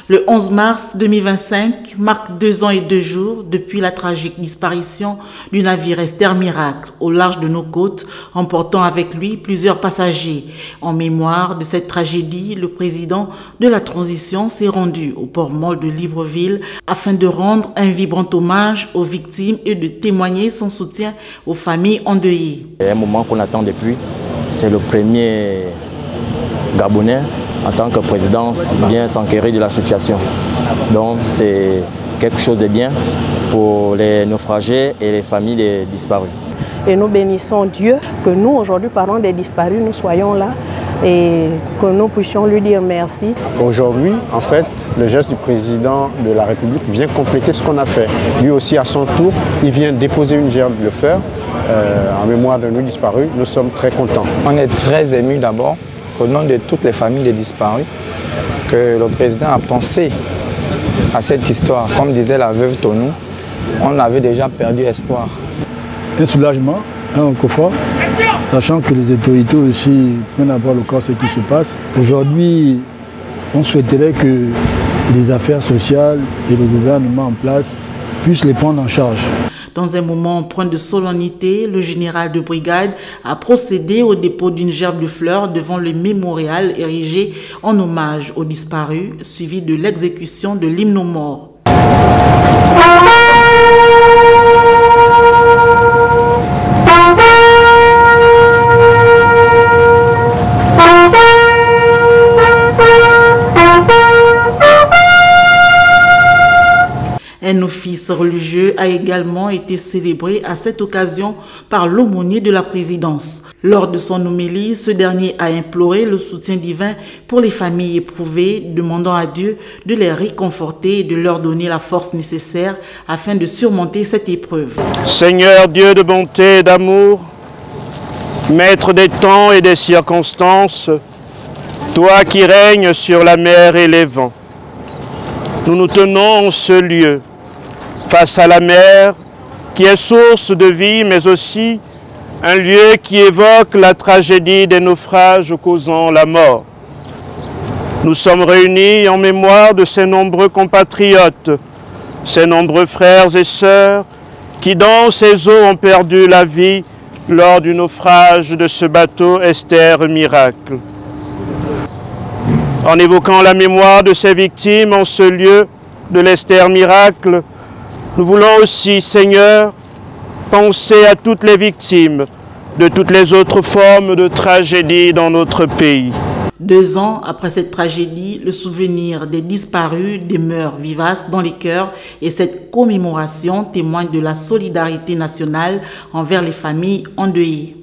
Le 11 mars 2025 marque 2 ans et 2 jours depuis la tragique disparition du navire Esther Miracle au large de nos côtes, emportant avec lui plusieurs passagers. En mémoire de cette tragédie, le président de la transition s'est rendu au port-mort de Libreville afin de rendre un vibrant hommage aux victimes et de témoigner son soutien aux familles endeuillées. Un moment qu'on attend depuis, c'est le premier Gabonais en tant que présidence vient s'enquérir de la situation. Donc c'est quelque chose de bien pour les naufragés et les familles des disparus. Et nous bénissons Dieu que nous, aujourd'hui, parents des disparus, nous soyons là et que nous puissions lui dire merci. Aujourd'hui, en fait, le geste du président de la République vient compléter ce qu'on a fait. Lui aussi, à son tour, il vient déposer une gerbe de fleurs en mémoire de nos disparus. Nous sommes très contents. On est très émus d'abord, au nom de toutes les familles des disparus, que le président a pensé à cette histoire. Comme disait la veuve Tonou, on avait déjà perdu espoir. Un soulagement, un confort, sachant que les autorités aussi prennent à bord le corps ce qui se passe. Aujourd'hui, on souhaiterait que les affaires sociales et le gouvernement en place puissent les prendre en charge. Dans un moment empreint de solennité, le général de brigade a procédé au dépôt d'une gerbe de fleurs devant le mémorial érigé en hommage aux disparus, suivi de l'exécution de l'hymne aux morts. Un office religieux a également été célébré à cette occasion par l'aumônier de la présidence. Lors de son homélie, ce dernier a imploré le soutien divin pour les familles éprouvées, demandant à Dieu de les réconforter et de leur donner la force nécessaire afin de surmonter cette épreuve. Seigneur Dieu de bonté et d'amour, maître des temps et des circonstances, toi qui règnes sur la mer et les vents, nous nous tenons en ce lieu, face à la mer, qui est source de vie, mais aussi un lieu qui évoque la tragédie des naufrages causant la mort. Nous sommes réunis en mémoire de ces nombreux compatriotes, ces nombreux frères et sœurs qui dans ces eaux ont perdu la vie lors du naufrage de ce bateau Esther Miracle. En évoquant la mémoire de ces victimes en ce lieu de l'Esther Miracle, nous voulons aussi, Seigneur, penser à toutes les victimes de toutes les autres formes de tragédie dans notre pays. 2 ans après cette tragédie, le souvenir des disparus demeure vivace dans les cœurs et cette commémoration témoigne de la solidarité nationale envers les familles endeuillées.